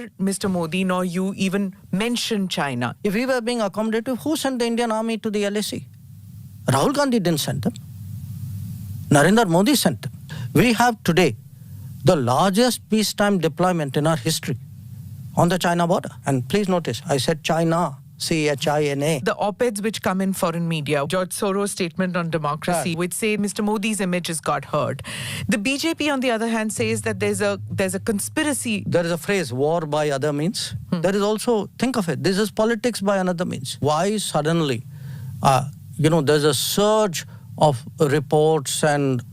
neither Mr. Modi nor you even mentioned China. If we were being accommodative, who sent the Indian army to the LAC? Rahul Gandhi didn't send them. Narendra Modi sent them. We have today the largest peacetime deployment in our history on the China border. And please notice, I said China, China. The op-eds which come in foreign media, George Soros' statement on democracy, Yeah. which say Mr. Modi's image has got hurt. The BJP, on the other hand, says that there's a conspiracy. There is a phrase, war by other means. There is also, think of it, this is politics by another means. Why suddenly, there's a surge of reports and,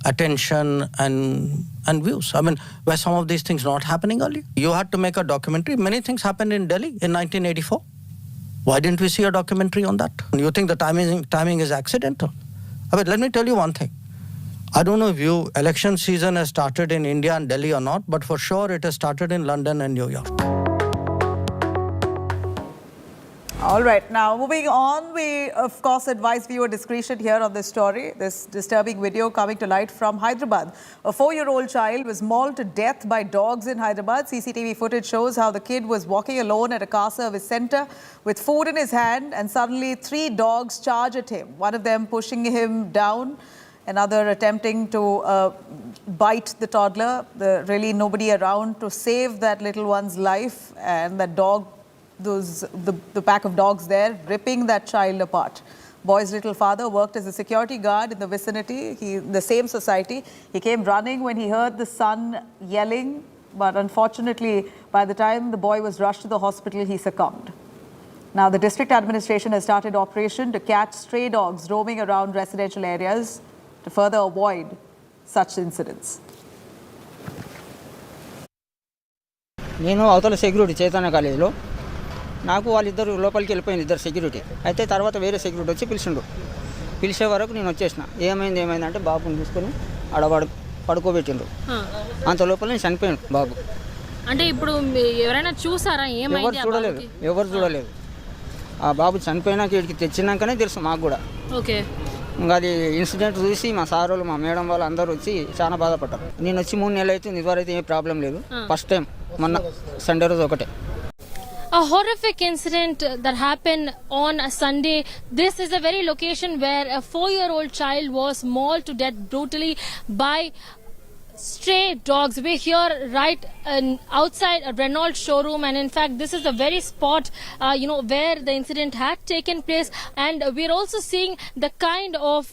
attention and views. I mean, were some of these things not happening earlier? You had to make a documentary. Many things happened in Delhi in 1984. Why didn't we see a documentary on that? You think the timing is accidental? I mean, let me tell you one thing. I don't know if election season has started in India and Delhi or not, but for sure it has started in London and New York. All right, now moving on, we of course advise viewer discretion here on this story. This disturbing video coming to light from Hyderabad. A 4-year-old child was mauled to death by dogs in Hyderabad. CCTV footage shows how the kid was walking alone at a car service center with food in his hand, and suddenly 3 dogs charge at him, one of them pushing him down, another attempting to bite the toddler. Really nobody around to save that little one's life, and that dog, the pack of dogs there, ripping that child apart. Boy's little father worked as a security guard in the vicinity, the same society. He came running when he heard the son yelling, but unfortunately, by the time the boy was rushed to the hospital, he succumbed. Now, the district administration has started operation to catch stray dogs roaming around residential areas to further avoid such incidents. నేను అవతల security Chaitanya కాలేజీలో నాకు వాళ్ళిద్దరు లోపలికి వెళ్ళిపోయింది, ఇద్దరు security. అయితే తర్వాత వేరే సెక్యూరిటీ వచ్చి పిలిచే వరకు నేను వచ్చేసిన. ఏమైందంటే బాబుని తీసుకొని ఆడ పడుకోబెట్టిండ్రు. అంత లోపల నేను చనిపోయాను బాబు. అంటే ఇప్పుడు ఎవరైనా చూసారా? ఎవరు చూడలేదు. ఆ బాబు చనిపోయినాక ఇక్కడికి తెచ్చినాకనే తెలుసు మాకు కూడా. ఓకే. ఇంకా అది ఇన్సిడెంట్ చూసి మా సార్ వాళ్ళు, మా మేడం వాళ్ళు అందరూ వచ్చి చాలా బాధపడ్డారు. నేను వచ్చి 3 నెలలు అయితే ఇదివరైతే ఏ ప్రాబ్లం లేదు. ఫస్ట్ టైం మొన్న సండే రోజు ఒకటే. A horrific incident that happened on a Sunday. This is a very location where a 4-year-old child was mauled to death brutally by stray dogs. We're here right outside a Renault showroom, and in fact this is the very spot where the incident had taken place, and we're also seeing the kind of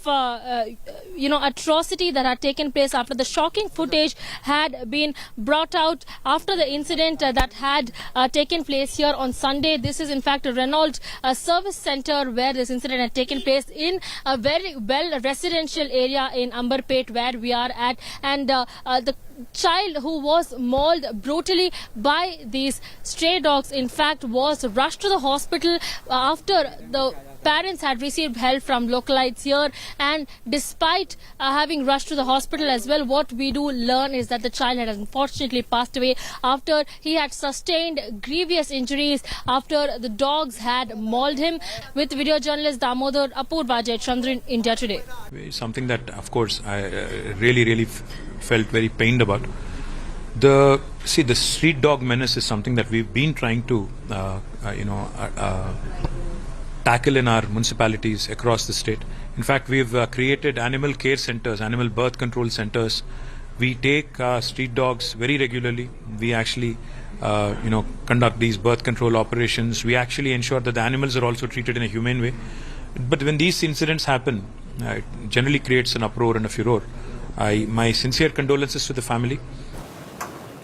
atrocity that had taken place after the shocking footage had been brought out after the incident that had taken place here on Sunday. This is in fact a Renault service center where this incident had taken place in a very well residential area in Ambarpet where we are at, and the child who was mauled brutally by these stray dogs in fact was rushed to the hospital after the parents had received help from localites here, and despite having rushed to the hospital as well, what we do learn is that the child had unfortunately passed away after he had sustained grievous injuries after the dogs had mauled him. With video journalist Damodar, Apurva, Chandran, India Today. Something that of course I really felt very pained about. The street dog menace is something that we've been trying to tackle in our municipalities across the state. In fact, we've created animal care centers, animal birth control centers. We take street dogs very regularly. We actually conduct these birth control operations. We actually ensure that the animals are also treated in a humane way. But when these incidents happen, it generally creates an uproar and a furor. My sincere condolences to the family.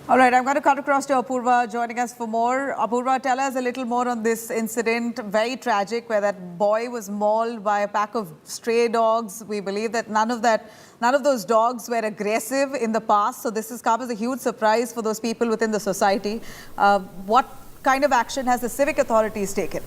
All right, I'm going to cut across to Apurva joining us for more. Apurva, tell us a little more on this incident, very tragic, where that boy was mauled by a pack of stray dogs. We believe that none of those dogs were aggressive in the past, so this has come as a huge surprise for those people within the society. What kind of action has the civic authorities taken?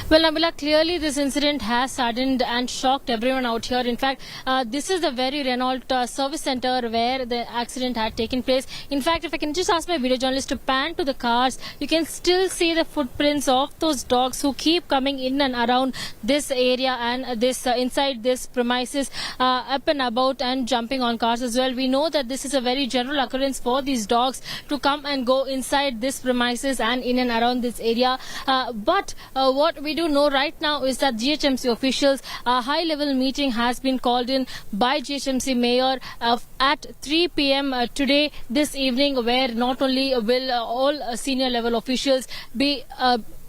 Well, Nabila, clearly this incident has saddened and shocked everyone out here. In fact, this is the very Renault service center where the accident had taken place. In fact, if I can just ask my video journalist to pan to the cars, you can still see the footprints of those dogs who keep coming in and around this area and this inside this premises, up and about and jumping on cars as well. We know that this is a very general occurrence for these dogs to come and go inside this premises and in and around this area. But what we do know right now is that GHMC officials, a high-level meeting has been called in by GHMC Mayor at 3 p.m. Today, this evening, where not only will all senior level officials be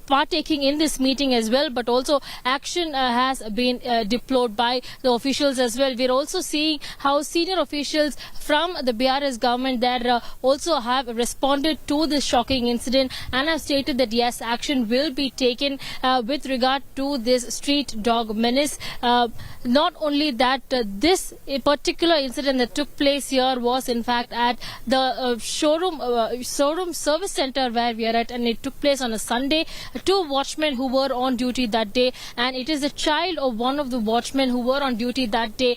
partaking in this meeting as well, but also action has been deployed by the officials as well. We're also seeing how senior officials from the BRS government there also have responded to this shocking incident and have stated that yes, action will be taken with regard to this street dog menace. Not only that, this particular incident that took place here was in fact at the showroom service center where we are at, and it took place on a Sunday. Two watchmen who were on duty that day, and it is the child of one of the watchmen who were on duty that day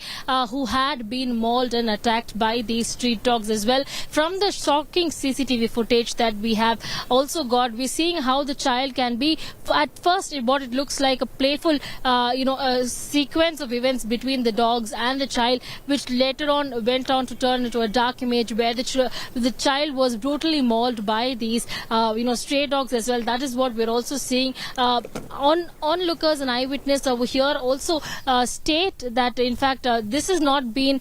who had been mauled and attacked by these street dogs as well. From the shocking CCTV footage that we have also got, we're seeing how the child can be at first what it looks like a playful a sequence of events between the dogs and the child, which later on went on to turn into a dark image where the child was brutally mauled by these stray dogs as well. That is what we're also seeing. Onlookers and eyewitness over here also state that in fact this has not been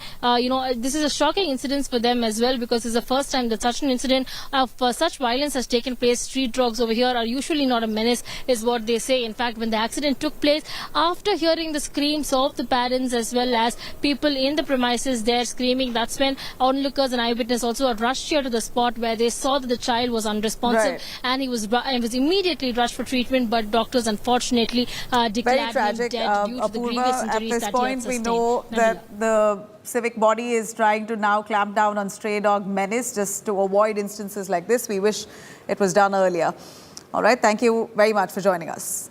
this is a shocking incident for them as well, because it's the first time that such an incident of such violence has taken place. Street dogs over here are usually not a menace, is what they say. In fact, when the accident took place, after hearing the screams of the parents as well as people in the premises there screaming, that's when onlookers and eyewitness also rushed here to the spot where they saw that the child was unresponsive, and he was immediately rushed for treatment, but doctors unfortunately declared him dead due to the grievous injuries at this that point, he had we know that the civic body is trying to now clamp down on stray dog menace just to avoid instances like this. We wish it was done earlier. All right, thank you very much for joining us.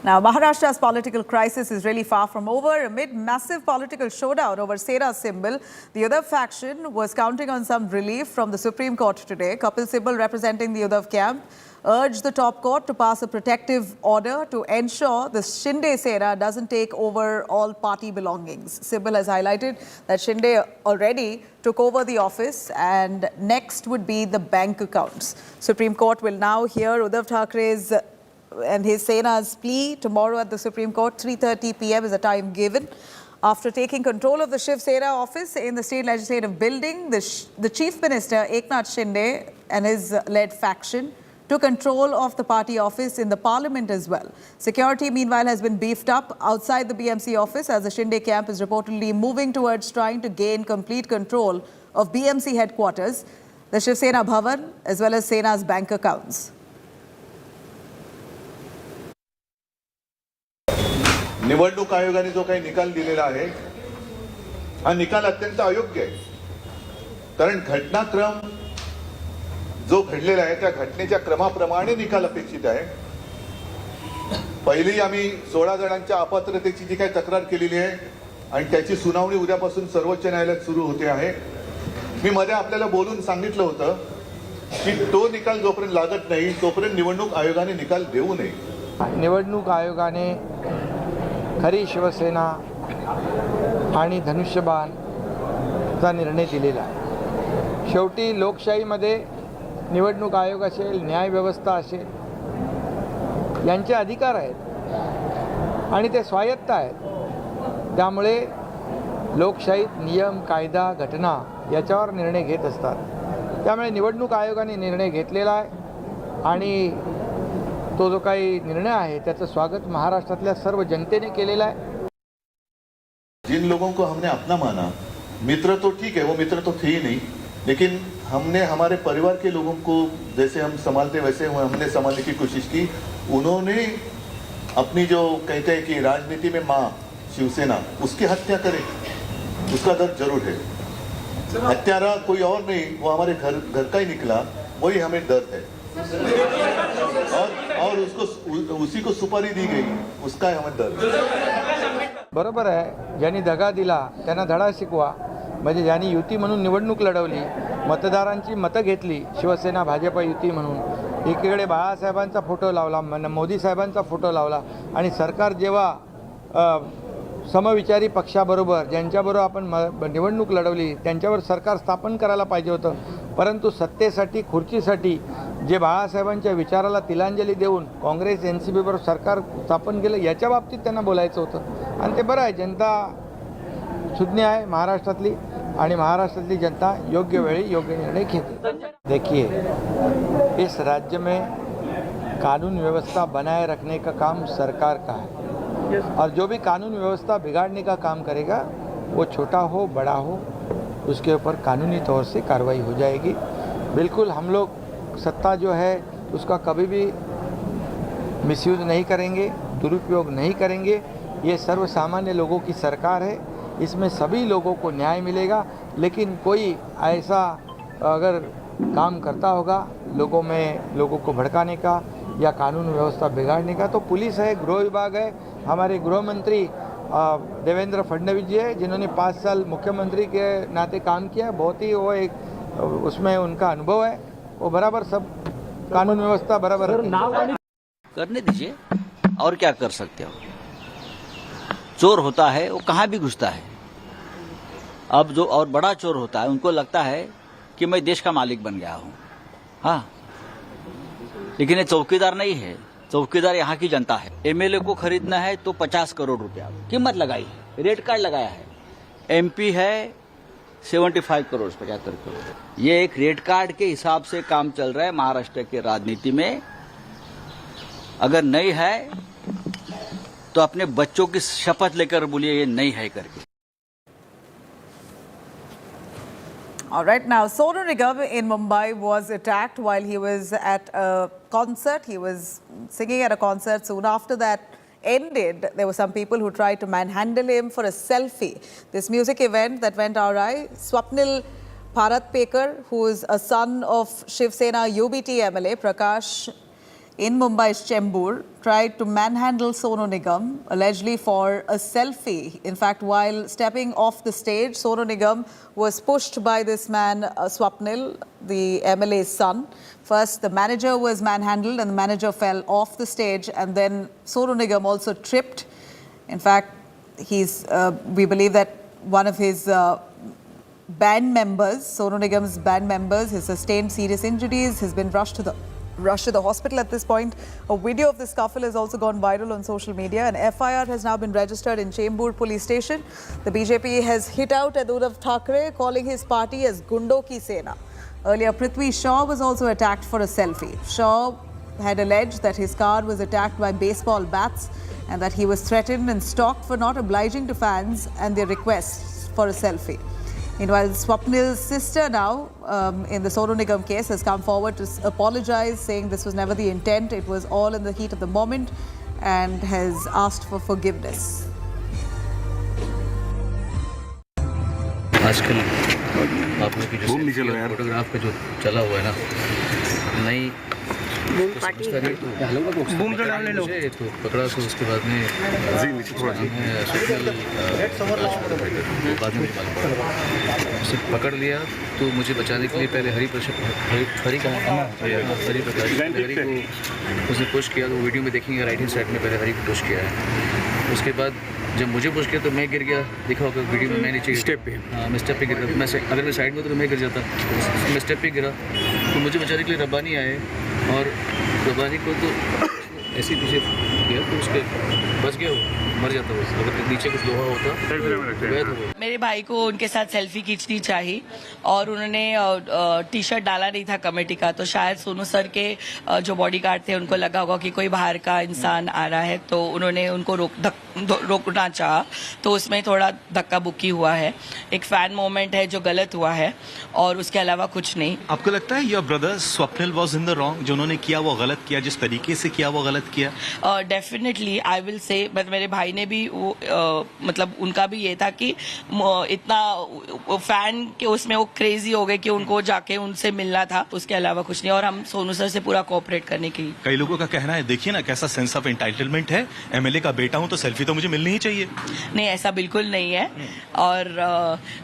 Now, Maharashtra's political crisis is really far from over. Amid massive political showdown over Sena's symbol, the Uddhav faction was counting on some relief from the Supreme Court today. Kapil Sibal, representing the Uddhav camp, urged the top court to pass a protective order to ensure the Shinde Sena doesn't take over all party belongings. Sibal has highlighted that Shinde already took over the office and next would be the bank accounts. Supreme Court will now hear Uddhav Thackeray's and his Sena's plea tomorrow at the Supreme Court. 3:30 p.m. is the time given. After taking control of the Shiv Sena office in the state legislative building, the Chief Minister Eknath Shinde and his led faction took control of the party office in the parliament as well. Security, meanwhile, has been beefed up outside the BMC office as the Shinde camp is reportedly moving towards trying to gain complete control of BMC headquarters, the Shiv Sena Bhavan, as well as Sena's bank accounts. निवडणूक आयोगाने जो काही निकाल दिलेला आहे हा निकाल अत्यंत अयोग्य आहे, कारण घटनाक्रम जो घडलेला आहे त्या घटनेच्या क्रमाप्रमाणे निकाल अपेक्षित आहे. पहिली आम्ही 16 जणांच्या अपात्रतेची जी काही तक्रार केलेली आहे आणि त्याची सुनावणी उद्यापासून सर्वोच्च न्यायालयात सुरू होते आहे. मी मध्ये आपल्याला बोलून सांगितलं होतं की तो निकाल जोपर्यंत लागत नाही तोपर्यंत निवडणूक आयोगाने निकाल देऊ नये. निवडणूक आयोगाने खरी शिवसेना आणि धनुष्यबाणचा निर्णय दिलेला आहे. शेवटी लोकशाहीमध्ये निवडणूक आयोग असेल, न्यायव्यवस्था असेल, यांचे अधिकार आहेत आणि ते स्वायत्त आहेत. त्यामुळे लोकशाहीत नियम, कायदा, घटना याच्यावर निर्णय घेत असतात. त्यामुळे निवडणूक आयोगाने निर्णय घेतलेला आहे आणि तो जो काही निर्णय आहे त्याचं स्वागत महाराष्ट्रातल्या सर्व जनतेने केलेला आहे. जिन लोगों को हमने अपना माना, मित्र तो ठीक है, वो मित्र तो थे ही नहीं, लेकिन हमने हमारे परिवार के लोगों को जैसे हम संभालते वैसे हमने संभालने की कोशिश की. उन्होंने अपनी जो कहते हैं कि राजनीति में माँ शिवसेना उसकी हत्या करे, उसका दर्द जरूर है। हत्यारा कोई और नहीं, वो हमारे घर का ही निकला, वही हमें दर्द है। और उसको उसी को सुपारी दी गई, उसका हमें दर्द। बरोबर आहे, ज्यांनी दगा दिला त्यांना धडा शिकवा. म्हणजे ज्यांनी युती म्हणून निवडणूक लढवली, मतदारांची मतं घेतली, शिवसेना भाजप युती म्हणून, एकीकडे बाळासाहेबांचा फोटो लावला, मोदी साहेबांचा फोटो लावला, आणि सरकार जेव्हा समविचारी पक्षाबरोबर ज्यांच्याबरोबर आपण निवडणूक लढवली त्यांच्यावर सरकार स्थापन करायला पाहिजे होतं, परंतु सत्तेसाठी खुर्चीसाठी जे बाळासाहेबांच्या विचाराला तिलांजली देऊन काँग्रेस NCP बरोबर सरकार स्थापन केलं, याच्या बाबतीत त्यांना बोलायचं होतं. आणि ते बरं आहे, जनता सुज्ञ आहे महाराष्ट्रातली, आणि महाराष्ट्रातली जनता योग्य वेळी योग्य निर्णय घेते. देखिए, इस राज्य में कानून व्यवस्था बनाए रखने का काम सरकार का है, और जो भी कानून व्यवस्था बिगाड़ने का काम करेगा वो छोटा हो बड़ा हो उसके ऊपर कानूनी तौर से कार्रवाई हो जाएगी. बिल्कुल हम लोग सत्ता जो है उसका कभी भी मिसयूज नहीं करेंगे, दुरुपयोग नहीं करेंगे. ये सर्वसामान्य लोगों की सरकार है, इसमें सभी लोगों को न्याय मिलेगा. लेकिन कोई ऐसा अगर काम करता होगा लोगों को भड़काने का या कानून व्यवस्था बिगाड़ने का, तो पुलिस है, गृह विभाग है, हमारे गृह मंत्री देवेंद्र फडणवीस जी है, जिन्होंने 5 साल मुख्यमंत्री के नाते काम किया. बहुत ही वो एक उसमें उनका अनुभव है, वो बराबर सब कानून व्यवस्था बराबर करने दीजिए. और क्या कर सकते हो? चोर होता है वो कहाँ भी घुसता है. अब जो और बड़ा चोर होता है उनको लगता है कि मैं देश का मालिक बन गया हूँ. हाँ, लेकिन ये चौकीदार नहीं है, चौकीदार यहाँ की जनता है. MLA को खरीदना है तो 50 करोड़ रुपया कीमत लगाई है, रेट कार्ड लगाया है. MP है 75 करोड़ 75 करोड़. ये एक रेट कार्ड के हिसाब से काम चल रहा है महाराष्ट्र के राजनीति में. अगर नहीं है तो अपने बच्चों की शपथ लेकर बोलिए ये नहीं है करके. All right, now Sonu Nigam in Mumbai was attacked while he was at a concert. He was singing at a concert. Soon after that ended, there were some people who tried to manhandle him for a selfie. This music event that went awry, Swapnil Bharatpekar, who is a son of Shiv Sena UBT MLA Prakash in Mumbai's Chembur, tried to manhandle Sonu Nigam, allegedly for a selfie. In fact, while stepping off the stage, Sonu Nigam was pushed by this man, Swapnil, the MLA's son. First, the manager was manhandled and the manager fell off the stage, and then Sonu Nigam also tripped. In fact, we believe that one of his band members, Sonu Nigam's band members, has sustained serious injuries, has been rushed to the hospital at this point. A video of the scuffle has also gone viral on social media. An FIR has now been registered in Chembur police station. The BJP has hit out at Uddhav Thackeray, calling his party as Gundo Ki Sena. Earlier, Prithvi Shaw was also attacked for a selfie. Shaw had alleged that his car was attacked by baseball bats and that he was threatened and stalked for not obliging to fans and their requests for a selfie. Meanwhile, Swapnil's sister now, in the Sonu Nigam case, has come forward to apologize, saying this was never the intent, it was all in the heat of the moment, and has asked for forgiveness. आजकल आप लोग की जो photograph का जो चला हुआ है ना, नई बूम तो डालने लो, तो पकड़ा तो उसके बाद में बाद में उसे पकड़ लिया. तो मुझे बचाने के लिए पहले हरी प्रकाश को उसने पुश किया. तो वीडियो में देखेंगे राइट हैंड साइड में पहले हरी को पुश किया है. उसके बाद जब मुझे पुश किया तो मैं गिर गया. देखा होगा वीडियो में, मैं नीचे स्टेप पे, हाँ मैं स्टेप पे गिर रहा. अगर मैं साइड में तो मैं गिर जाता. मैं स्टेप पे गिरा तो मुझे बचाने के लिए रब्बानी आए, और रब्बानी को तो ऐसे पीछे किया तो उसके बच गया, वो मर जाता. वो अगर नीचे कुछ लोहा होता. मेरे भाई को उनके साथ सेल्फी खींचनी चाहिए और उन्होंने टी शर्ट डाला नहीं था कमेटी का, तो शायद सोनू सर के जो बॉडीगार्ड थे उनको लगा होगा कि कोई बाहर का इंसान आ रहा है, तो उन्होंने उनको रोकना चाहा, तो उसमें थोड़ा धक्का बुक्की हुआ है. एक फैन मोमेंट है जो गलत हुआ है और उसके अलावा कुछ नहीं. आपको लगता है your brother Swapnil was in the wrong? जो उन्होंने किया वो गलत किया, जिस तरीके से किया वो गलत गलत किया? Definitely I will say, but मेरे भाई ने भी वो मतलब उनका भी ये था कि इतना फैन के उसमें वो क्रेजी हो गए कि उनको जाके उनसे मिलना था, उसके अलावा कुछ नहीं। और हम सोनू सर से पूरा कोऑपरेट करने की। कई लोगों का कहना है, देखिए ना कैसा सेंस ऑफ एंटाइटलमेंट है, एमएलए का बेटा हूं तो सेल्फी तो मुझे मिलनी ही चाहिए। नहीं, ऐसा बिल्कुल नहीं है। और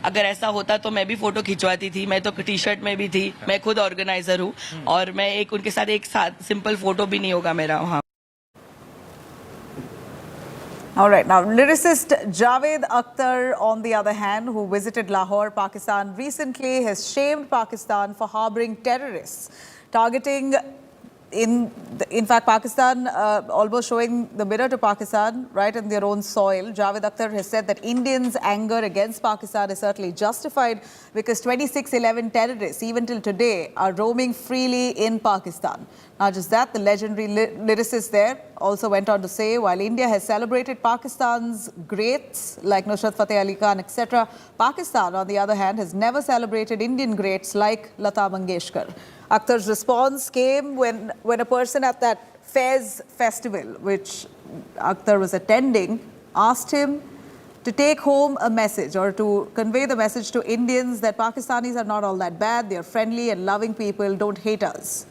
अगर ऐसा होता तो मैं भी फोटो खिंचवाती थी, मैं तो टी शर्ट में भी थी, मैं खुद ऑर्गेनाइजर हूँ और मैं उनके साथ एक सिंपल फोटो भी नहीं होगा मेरा वहाँ। All right, now lyricist Javed Akhtar, on the other hand, who visited Lahore, Pakistan recently, has shamed Pakistan for harboring terrorists, targeting in fact, Pakistan almost showing the mirror to Pakistan right in their own soil. Javed Akhtar has said that Indians' anger against Pakistan is certainly justified because 2611 terrorists, even till today, are roaming freely in Pakistan. Not just that, the legendary lyricist there also went on to say, while India has celebrated Pakistan's greats like Nusrat Fateh Ali Khan, etc., Pakistan, on the other hand, has never celebrated Indian greats like Lata Mangeshkar. Akhtar's response came when a person at that Fairs festival, which Akhtar was attending, asked him to take home a message or to convey the message to Indians that Pakistanis are not all that bad, they are friendly and loving people, don't hate us.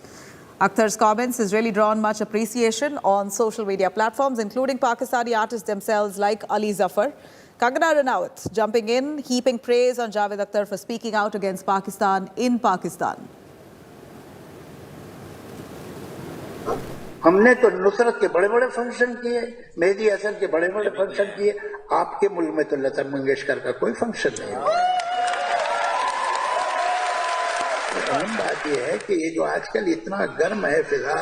Akhtar's comments has really drawn much appreciation on social media platforms, including Pakistani artists themselves like Ali Zafar. Kangana Ranaut jumping in, heaping praise on Javed Akhtar for speaking out against Pakistan in Pakistan. हमने तो नुसरत के बड़े बड़े function किए, मेहदी हसन के बड़े बड़े function किए, आपके मुल्क में तो लता मंगेशकर का कोई फंक्शन नहीं है। अहम बात यह है कि ये जो आजकल इतना गर्म है फिजा,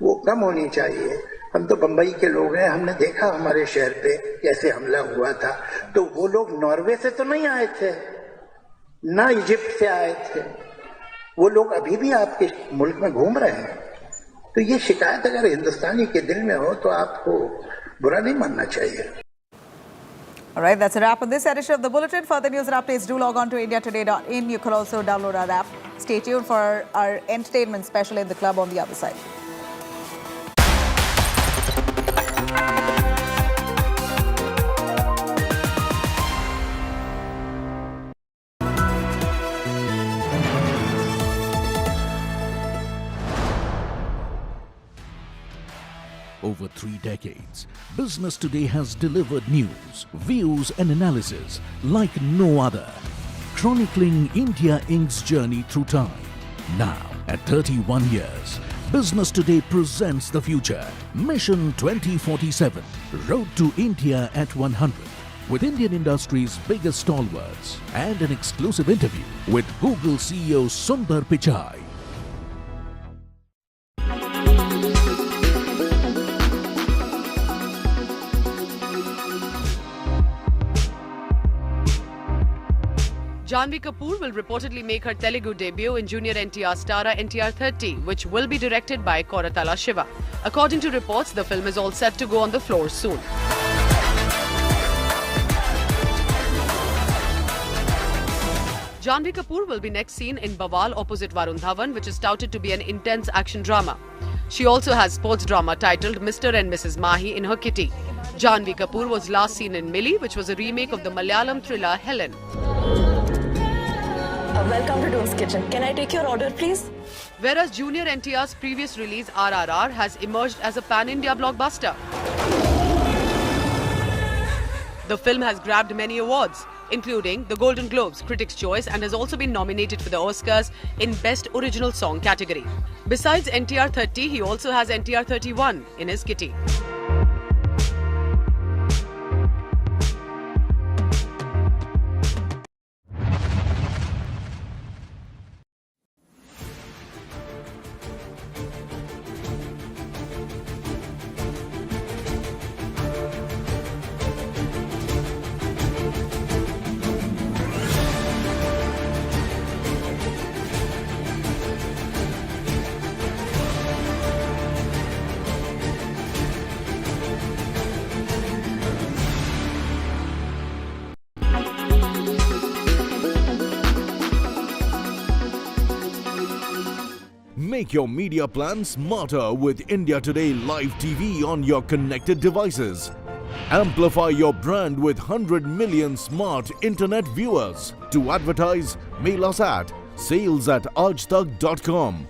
वो कम होनी चाहिए। हम तो बंबई के लोग हैं, हमने देखा हमारे शहर पे कैसे हमला हुआ था, तो वो लोग नॉर्वे से तो नहीं आए थे, ना इजिप्ट से आए थे, वो लोग अभी भी आपके मुल्क में घूम रहे हैं। तो ये शिकायत अगर हिंदुस्तानी के दिल में हो तो आपको बुरा नहीं मानना चाहिए। All right, that's a wrap on this edition of the Bulletin. For the news and updates, do log on to indiatoday.in. You can also download our app. Stay tuned for our entertainment special in the club on the other side. Over 3 decades, Business Today has delivered news, views and analysis like no other, chronicling India Inc.'s journey through time. Now, at 31 years, Business Today presents the future. Mission 2047, Road to India at 100. With Indian industry's biggest stalwarts and an exclusive interview with Google CEO Sundar Pichai. Janhvi Kapoor will reportedly make her Telugu debut in Junior NTR Stara NTR 30, which will be directed by Koratala Shiva. According to reports, the film is all set to go on the floor soon. Janhvi Kapoor will be next seen in Bawal opposite Varun Dhawan, which is touted to be an intense action drama. She also has sports drama titled Mr. and Mrs. Mahi in her kitty. Janhvi Kapoor was last seen in Millie, which was a remake of the Malayalam thriller Helen. Welcome to Doom's Kitchen. Can I take your order, please? Whereas Junior NTR's previous release RRR has emerged as a pan-India blockbuster. The film has grabbed many awards, including the Golden Globes, Critics' Choice, and has also been nominated for the Oscars in Best Original Song category. Besides NTR 30, he also has NTR 31 in his kitty. Make your media plan smarter with India Today Live TV on your connected devices. Amplify your brand with 100 million smart internet viewers. To advertise, mail us at sales@aajtak.com.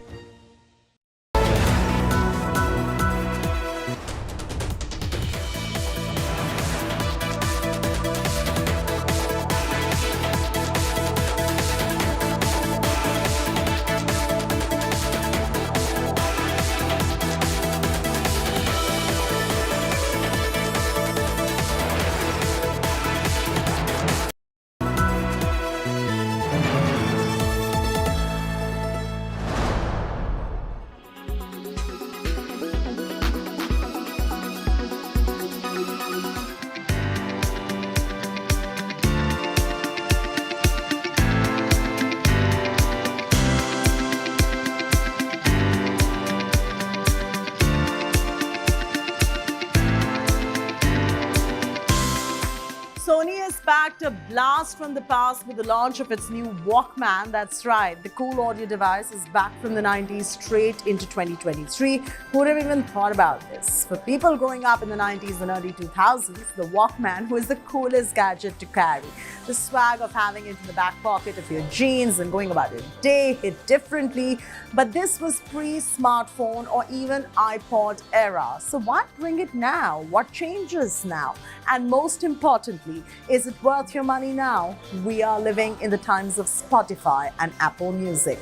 Sony has packed a blast from the past with the launch of its new Walkman. That's right, the cool audio device is back from the 90s straight into 2023. Who would have even thought about this? For people growing up in the 90s and early 2000s, the Walkman was the coolest gadget to carry. The swag of having it in the back pocket of your jeans and going about your day hit differently. But this was pre-smartphone or even iPod era. So why bring it now? What changes now? And most importantly, is it worth your money now? We are living in the times of Spotify and Apple Music.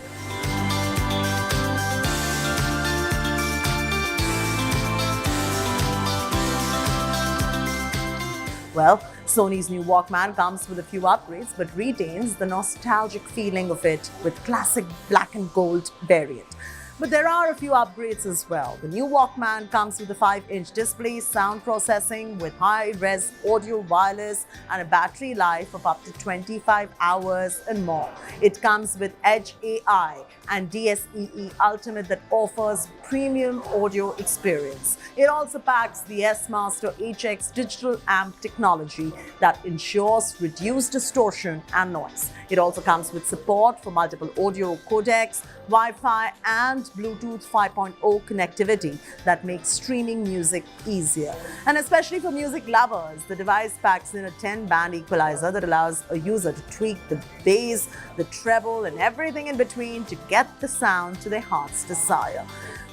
Well, Sony's new Walkman comes with a few upgrades but retains the nostalgic feeling of it with classic black and gold variant. But there are a few upgrades as well. The new Walkman comes with a 5-inch display, sound processing with high-res audio wireless and a battery life of up to 25 hours and more. It comes with Edge AI and DSEE Ultimate that offers premium audio experience. It also packs the S-Master HX digital amp technology that ensures reduced distortion and noise. It also comes with support for multiple audio codecs, Wi-Fi and Bluetooth 5.0 connectivity that makes streaming music easier. And especially for music lovers, the device packs in a 10-band equalizer that allows a user to tweak the bass, the treble and everything in between to get the sound to their heart's desire.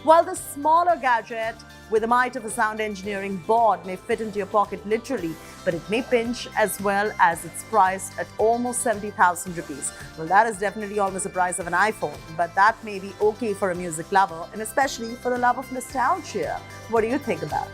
While the smaller gadget with the might of a sound engineering board may fit into your pocket literally, but it may pinch as well as it's priced at almost 70,000 rupees. Well, that is definitely almost the price of an iPhone, but that may be okay for a music lover and especially for the love of nostalgia. What do you think about it?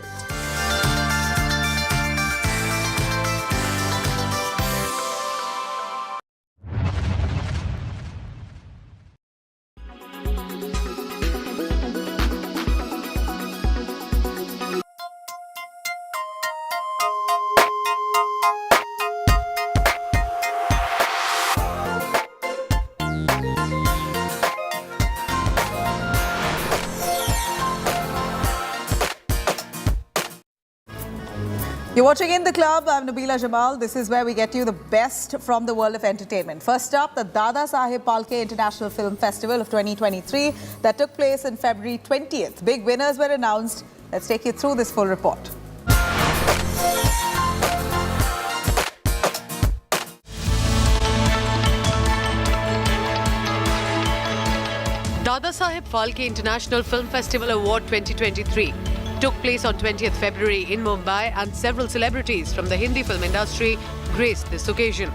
You're watching In the Club. I'm Nabila Jamal. This is where we get you the best from the world of entertainment. First up, the Dada Saheb Phalke International Film Festival of 2023 that took place on February 20th. Big winners were announced. Let's take you through this full report. Dada Saheb Phalke International Film Festival Award 2023 took place on 20th February in Mumbai and several celebrities from the Hindi film industry graced this occasion.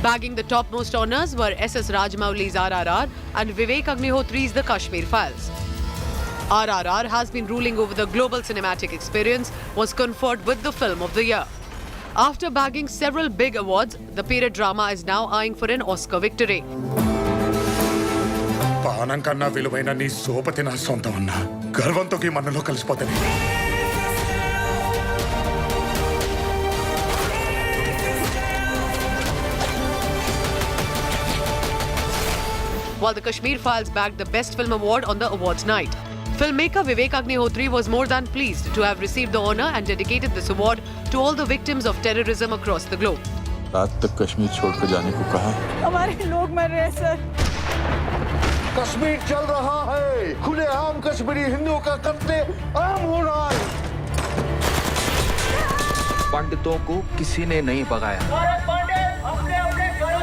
Bagging the topmost honours were S.S. Rajamouli's RRR and Vivek Agnihotri's The Kashmir Files. RRR has been ruling over the global cinematic experience, was conferred with the Film of the Year. After bagging several big awards, the period drama is now eyeing for an Oscar victory. పానం కన్నా విలువైన నీ సోపతి నా సొంతం అన్నా గర్వంతోకి మనలో కలిసిపోతాను. While the Kashmir Files bagged the Best Film Award on the awards night, filmmaker Vivek Agnihotri was more than pleased to have received the honour and dedicated this award to all the victims of terrorism across the globe. रात तक कश्मीर छोड़कर जाने को कहा. हमारे लोग मर रहे हैं सर. कश्मीर चल रहा है, खुलेआम कश्मीरी हिंदुओं का कत्ले आम हो रहा है। पंडितों को किसी ने नहीं भगाया,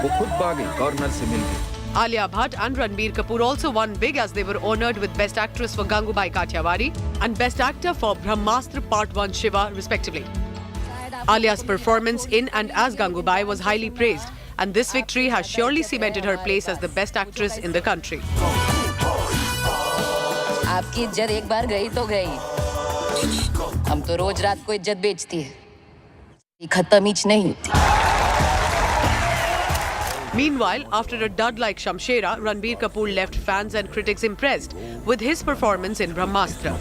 वो खुद भागे, गवर्नर से मिल गए। Alia Bhatt and Ranbir Kapoor also won big as they were honored with Best Actress for Gangubai Kathiawadi and Best Actor for Brahmastra Part 1 Shiva, respectively. Alia's performance in and as Gangubai was highly praised, and this victory has surely cemented her place as the best actress in the country. आपकी इज्जत एक बार गई तो गई। हम तो रोज रात को इज्जत बेचती है, ये खत्म ही नहीं होती। Meanwhile, after a dud like Shamshera, Ranbir Kapoor left fans and critics impressed with his performance in Brahmastra.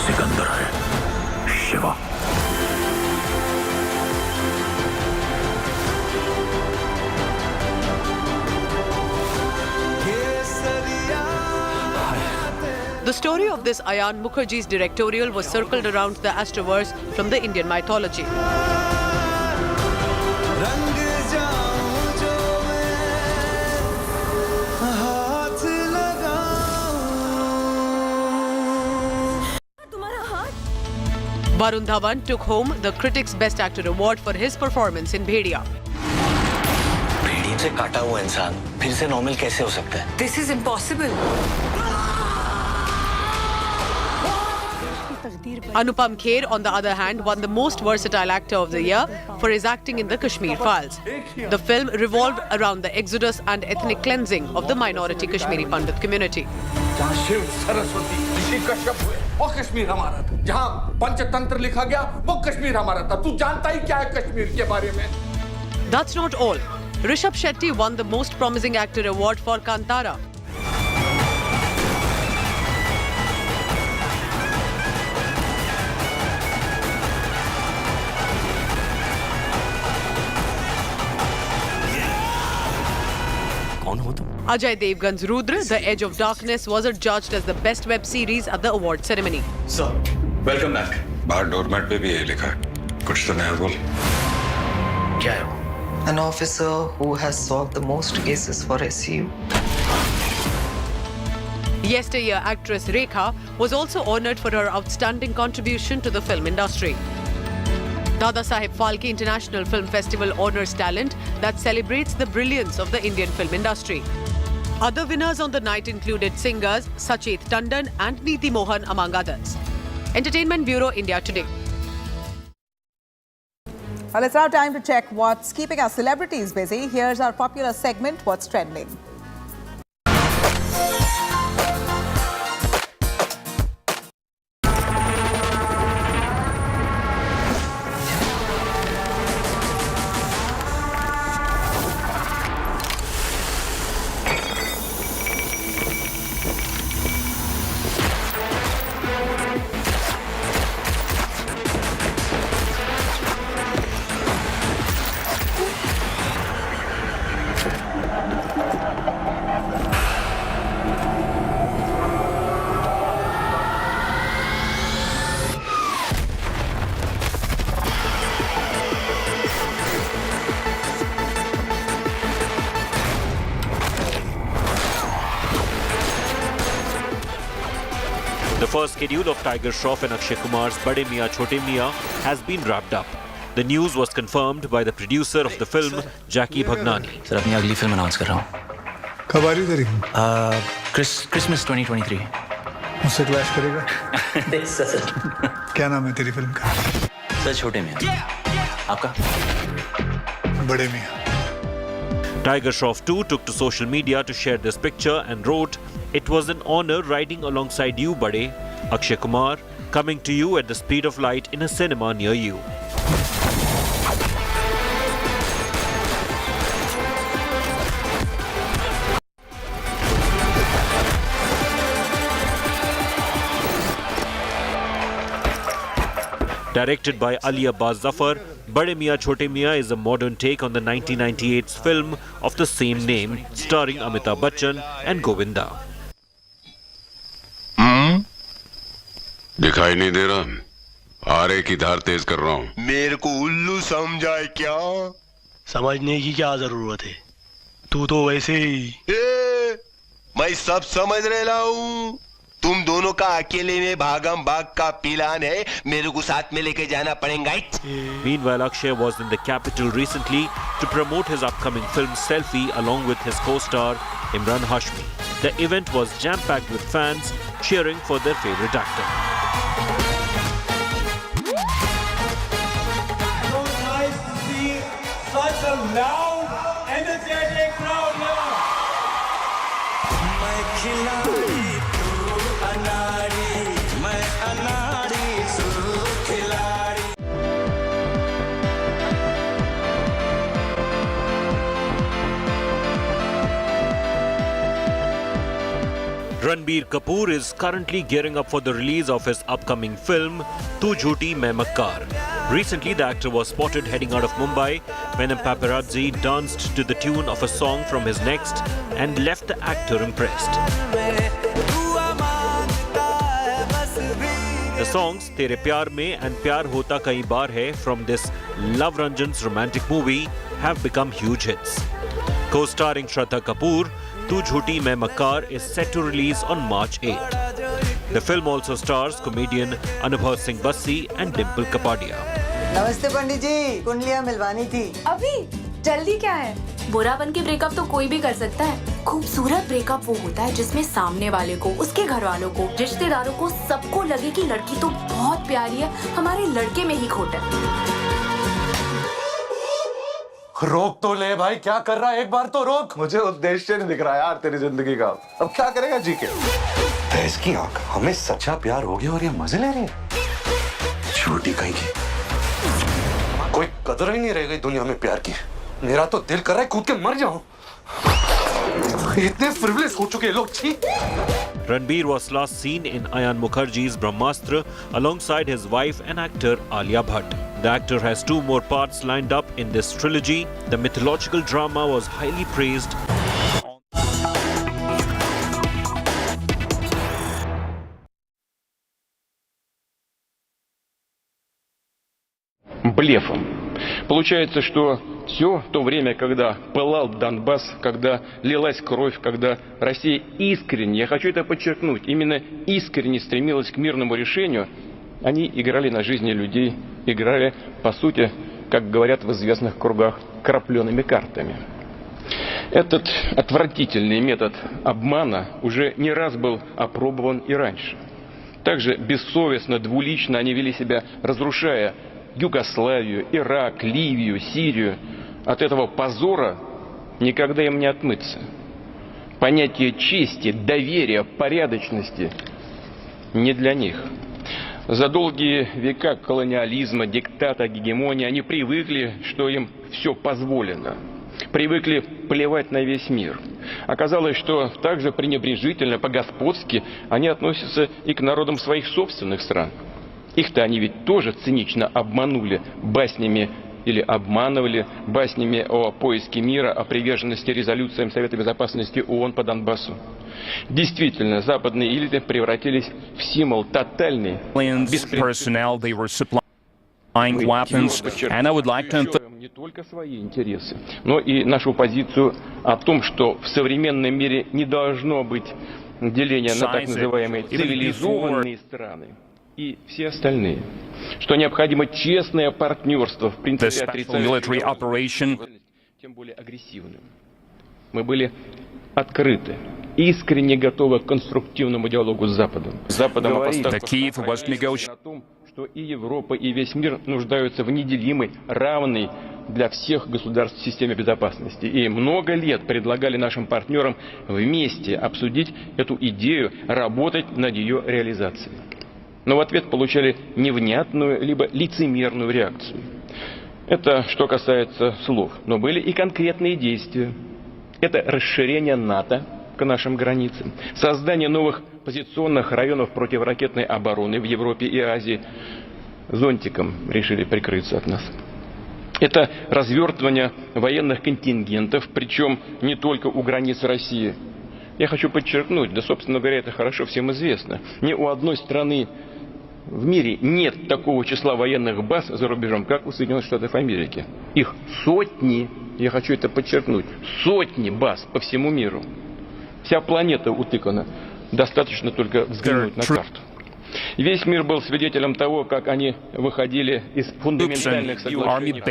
Sikandar है, Shiva. The story of this Ayan Mukherjee's directorial was circled around the Astroverse from the Indian mythology. Varun Dhawan took home the Critics' Best Actor award for his performance in Bhediya. भेड़िए से काटा हुआ इंसान फिर से normal कैसे हो सकता है? This is impossible. Anupam Kher, on the other hand, won the Most Versatile Actor of the Year for his acting in the Kashmir Files. The film revolved around the exodus and ethnic cleansing of the minority Kashmiri Pandit community. जहाँ शिव, सरस्वती, ऋषि कश्यप हुए, वो कश्मीर हमारा था। जहाँ पंचतंत्र लिखा गया, वो कश्मीर हमारा था। तू जानता ही क्या है कश्मीर के बारे में? That's not all. Rishabh Shetty won the Most Promising Actor award for Kantara. Ajay Devgan's Rudra, The Edge of Darkness, was adjudged as the best web series at the award ceremony. Sir, welcome back. बाहर doormat पे भी यही लिखा है। कुछ तो नया बोल। क्या है वो? An officer who has solved the most cases for SU. Yesteryear actress Rekha was also honored for her outstanding contribution to the film industry. Dada Saheb Phalke International Film Festival honors talent that celebrates the brilliance of the Indian film industry. Other winners on the night included singers Sachet Tandon and Neeti Mohan, among others. Entertainment Bureau, India Today. Well, it's now time to check what's keeping our celebrities busy. Here's our popular segment, What's Trending. The first schedule of Tiger Shroff and Akshay Kumar's Bade Miyan Chote Miyan has been wrapped up. The news was confirmed by the producer of the film, Jackie Bhagnani. Sir अपनी अगली film announce कर रहा हूँ। कब आ रही तेरी? Christmas 2023। मुझसे clash करेगा? सर क्या नाम है तेरी फिल्म का? सर छोटे मियां। आपका? बड़े मियां। Tiger Shroff too took to social media to share this picture and wrote, "It was an honor riding alongside you, Bade. Akshay Kumar, coming to you at the speed of light in a cinema near you." Directed by Ali Abbas Zafar, Bade Miyan Chote Miyan is a modern take on the 1998 film of the same name, starring Amitabh Bachchan and Govinda. दिखाई नहीं दे रहा? आरे की धार तेज कर रहा हूँ। मेरे को उल्लू समझाए क्या? समझने की क्या जरूरत है? तू तो वैसे ही मैं सब समझ रहा हूँ। तुम दोनों का अकेले में भागम भाग का प्लान है, मेरे को साथ में लेके जाना पड़ेगा। Meanwhile, Akshay was in the capital recently to promote his upcoming film Selfie along with his co-star Imran Hashmi. The event was jam-packed with fans cheering for their favorite actor. So nice to see such a loud, energetic crowd here. मैं खिलाड़ी तू अनाड़ी, मैं अनाड़ी तू खिलाड़ी। Ranbir Kapoor is currently gearing up for the release of his upcoming film Tu Jhooti Main Makkar. Recently, the actor was spotted heading out of Mumbai when a paparazzi danced to the tune of a song from his next and left the actor impressed. The songs Tere Pyar Mein and Pyar Hota Kai Baar Hai from this Love Ranjan's romantic movie have become huge hits. Co-starring Shraddha Kapoor, Tu Jhooti Main Makkar is set to release on March 8. The film also stars comedian Anubhav Singh Bassi and Dimple Kapadia. नमस्ते पंडित जी, कुंडलियाँ मिलवानी थी। अभी जल्दी क्या है? बुरा बन के breakup तो कोई भी कर सकता है। खूबसूरत ब्रेकअप वो होता है जिसमें सामने वाले को, उसके घर वालों को, रिश्तेदारों को, सबको लगे कि लड़की तो बहुत प्यारी है, हमारे लड़के में ही खोट है। रोक तो ले भाई, क्या कर रहा है? एक बार तो रोक। मुझे उद्देश्य नहीं दिख रहा यार तेरी जिंदगी का। अब क्या करेगा जी के? भैंस की आंख, हमें सच्चा प्यार हो गया और ये मजे ले रही है। छोटी कहीं की कोई कदर ही नहीं रह गई दुनिया में प्यार की। मेरा तो दिल कर रहा है कूद के मर जाऊं। इतने फ्रिवलेस हो चुके लोग। छी। Ranbir was last seen in Ayan Mukherjee's Brahmastra alongside his wife and actor Alia Bhatt. The actor has 2 more parts lined up in this trilogy. The mythological drama was highly praised. Блефом. Получается, что все то время, когда пылал Донбасс, когда лилась кровь, когда Россия искренне, я хочу это подчеркнуть, именно искренне стремилась к мирному решению, они играли на жизни людей, играли, по сути, как говорят в известных кругах, крапленными картами. Этот отвратительный метод обмана уже не раз был опробован и раньше. Также бессовестно, двулично они вели себя, разрушая Югославию, Ирак, Ливию, Сирию. От этого позора никогда им не отмыться. Понятие чести, доверия, порядочности не для них. За долгие века колониализма, диктата, гегемонии они привыкли, что им все позволено. Привыкли плевать на весь мир. Оказалось, что также пренебрежительно, по-господски они относятся и к народам своих собственных стран. Их-то они ведь тоже цинично обманули баснями или обманывали баснями о поиске мира, о приверженности резолюциям Совета Безопасности ООН по Донбассу. Действительно, западные элиты превратились в символ тотальной не только свои интересы, но и нашу позицию о том, что в современном мире не должно быть деления на так называемые цивилизованные страны и все остальные, что необходимо честное партнерство в принципе отрицательным, тем более агрессивным. Мы были открыты, искренне готовы к конструктивному диалогу с Западом. Западом о том, что и Европа, и весь мир нуждаются в неделимой, равной для всех государств системе безопасности. И много лет предлагали нашим партнерам вместе обсудить эту идею, работать над ее реализацией. Но в ответ получали невнятную, либо лицемерную реакцию. Это что касается слов. Но были и конкретные действия. Это расширение НАТО к нашим границам, создание новых позиционных районов противоракетной обороны в Европе и Азии. Зонтиком решили прикрыться от нас. Это развертывание военных контингентов, причем не только у границ России. Я хочу подчеркнуть, да, собственно говоря, это хорошо всем известно, ни у одной страны в мире нет такого числа военных баз за рубежом, как у Соединенных Штатов Америки. Их сотни, я хочу это подчеркнуть, сотни баз по всему миру. Вся планета утыкана. Достаточно только взглянуть на карту. Весь мир был свидетелем того, как они выходили из фундаментальных соглашений,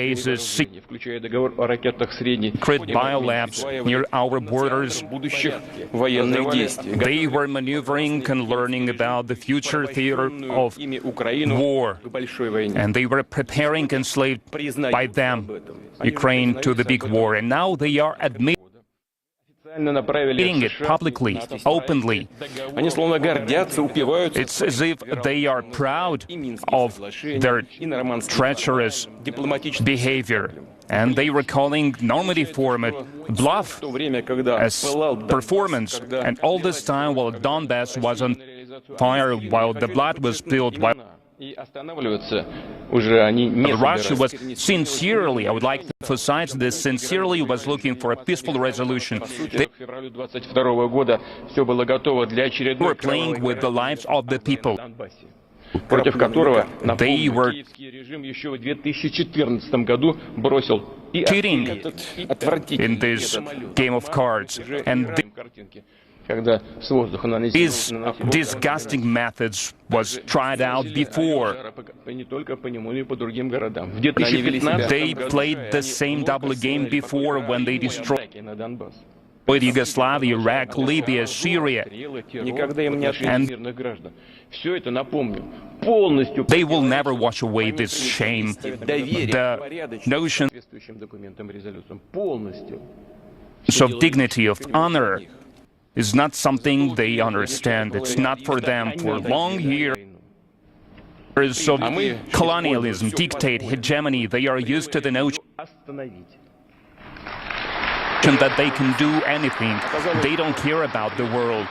включая договор о ракетах средней biolabs near our borders. будущих военных действий. They were maneuvering and learning about the future theater of war, and they were preparing enslaved by them Ukraine to the big war, and now they are admitting it publicly, openly. It's as if they are proud of their treacherous behavior. And they were calling Normandy format bluff as performance. And all this time while Donbass was on fire, while the blood was spilled, while Russia was sincerely, I would like to emphasize this, sincerely was looking for a peaceful resolution. They were playing with the lives of the people. Против которого they were cheating in this game of cards. And these disgusting methods was tried out before. They played the same double game before when they destroyed Yugoslavia, Iraq, Libya, Syria. And they will never wash away this shame. The notion of dignity, of honor, is not something they understand. It's not for them. For long years of colonialism, dictate, hegemony, they are used to the notion that they can do anything. They don't care about the world.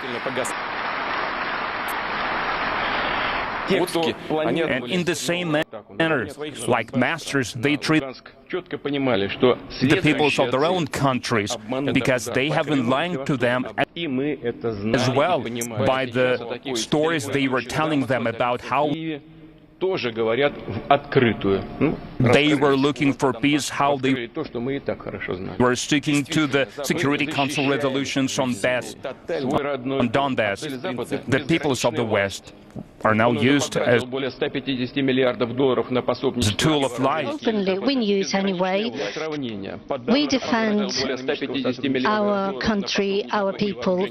And in the same manner, like masters, they treat the peoples of their own countries because they have been lying to them as well by the stories they were telling them about how they were looking for peace, how they were sticking to the Security Council resolutions on Donbass. The peoples of the West are now used as a tool of life. Openly, we use anyway. We defend our country, our people,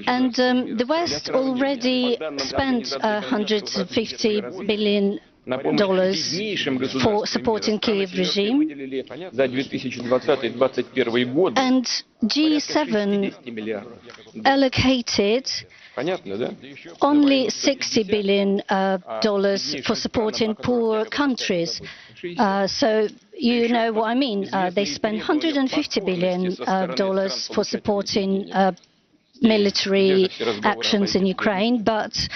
and the West already spent $150 billion for supporting Kiev regime, and G7 allocated only $60 billion for supporting poor countries. So you know what I mean. They spent $150 billion for supporting military actions in Ukraine, but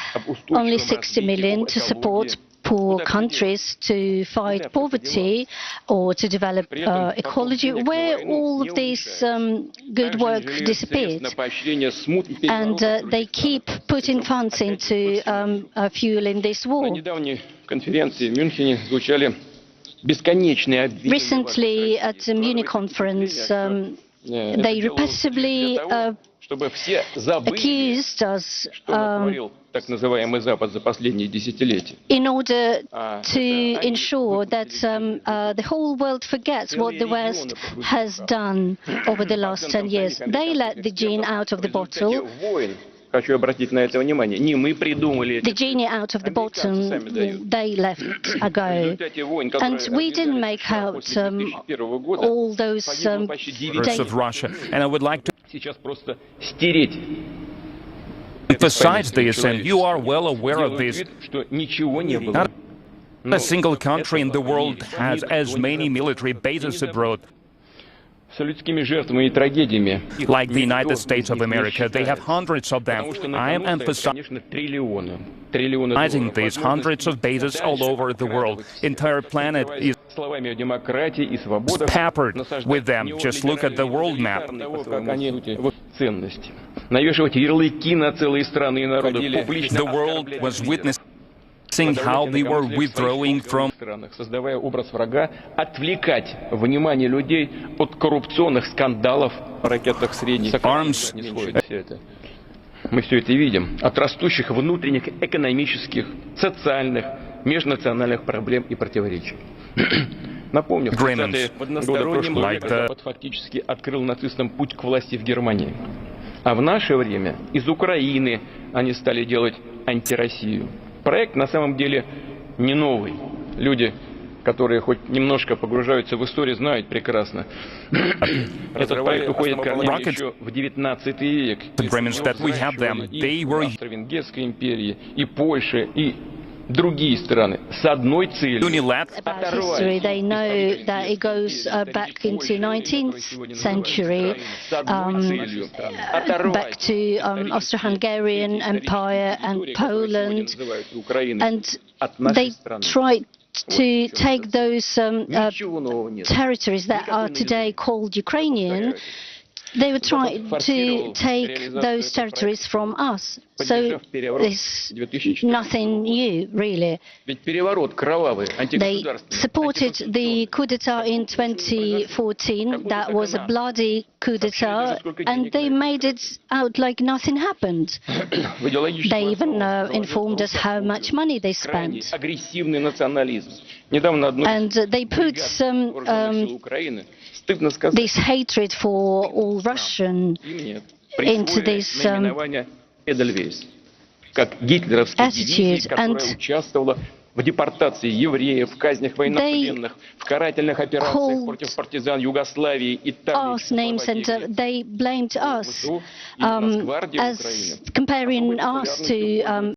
only $60 million to support poor countries to fight poverty or to develop ecology, where all of this good work disappeared. And they keep putting funds into fueling this war. Recently, at the Munich conference, they repetitively accused us in order to ensure that the whole world forgets what the West has done over the last 10 years. They let the genie out of the bottle. The genie out of the bottle, they let ago. And we didn't make out all those of Russia. And I would like to emphasize this, and you are well aware of this. Not a single country in the world has as many military bases abroad like the United States of America. They have hundreds of them. I am emphasizing these hundreds of bases all over the world. Entire planet is peppered with them. Just look at the world map. The world was witnessing seeing how they were withdrawing from создавая образ врага, отвлекать внимание людей от коррупционных скандалов в ракетах средней arms. Мы все это видим. От растущих внутренних экономических, социальных, межнациональных проблем и противоречий. Напомню, в 30-е годы прошлого века Запад фактически открыл нацистам путь к власти в Германии. А в наше время из Украины они стали делать антироссию. Проект на самом деле не новый. Люди, которые хоть немножко погружаются в историю, знают прекрасно. Этот проект уходит корнями еще в 19 век. Австро-Венгерской империи, и Польши, и другие страны с одной целью. About history, they know that it goes back into 19th century, back to Austro-Hungarian Empire and Poland, and they tried to take those territories that are today called Ukrainian. They were trying to take those territories from us. So there's nothing new, really. They supported the coup d'etat in 2014. That was a bloody coup d'etat, and they made it out like nothing happened. They even informed us how much money they spent. And they put this hatred for all Russian into this attitude, and в депортации евреев, в казнях военнопленных, в карательных операциях против партизан Югославии, Италии. Names, and they blamed us as comparing us to